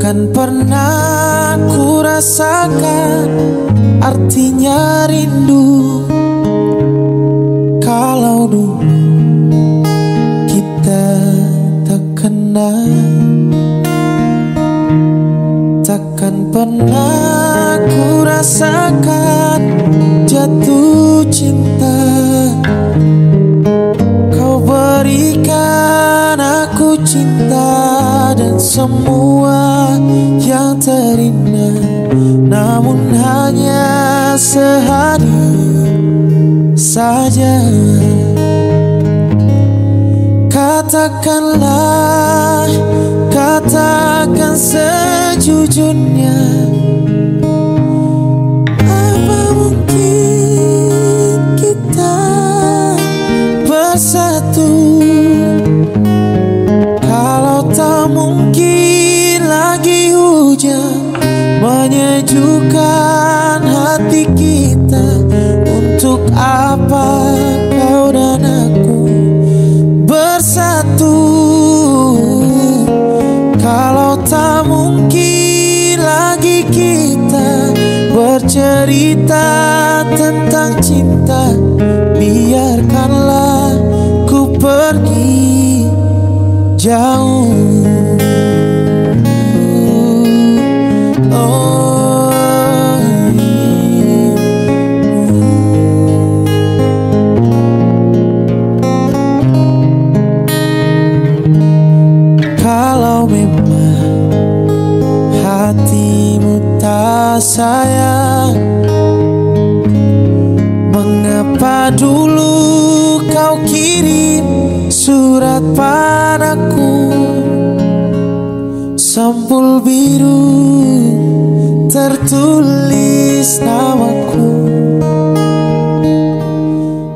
Takkan pernah ku rasakan artinya rindu kalau dulu kita tak kenal. Takkan pernah ku rasakan jatuh cinta. Kau berikan aku cinta dan semua yang terindah, namun hanya sehari saja. Katakanlah, katakan sejujurnya, apa mungkin kita bersatu? Kalau tak mungkin lagi hujan menyejukkan hati kita, untuk apa kau dan aku bersatu? Kalau tak mungkin lagi kita bercerita tentang cinta, biarkanlah ku pergi jauh. Kalau memang hatimu tak sayang, mengapa dulu kau kirim surat padaku? Sampul biru tertulis namaku,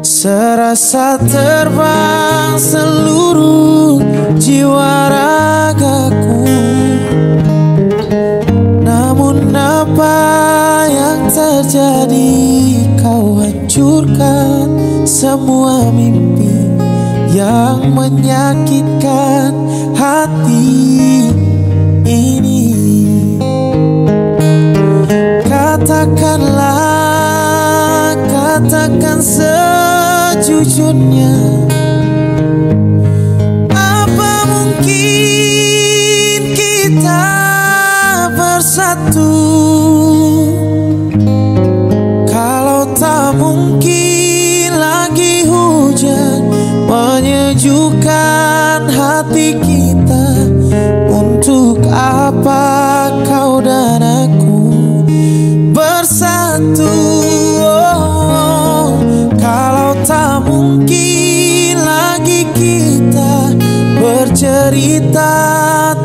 serasa terbang seluruh jiwa ragaku. Namun apa yang terjadi? Kau hancurkan semua mimpi yang menyakitkan hati ini. Katakanlah, katakan sejujurnya, apa mungkin kita bersatu? Kalau tak mungkin lagi hujan menyejukkan hati kita, untuk apa kau dan aku bersatu? Kalau tak mungkin lagi kita bercerita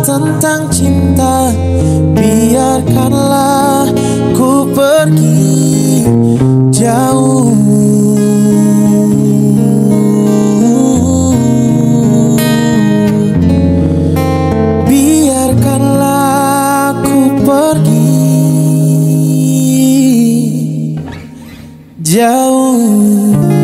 tentang cinta, biarkanlah ku pergi jauh. Biarkanlah ku pergi jauh.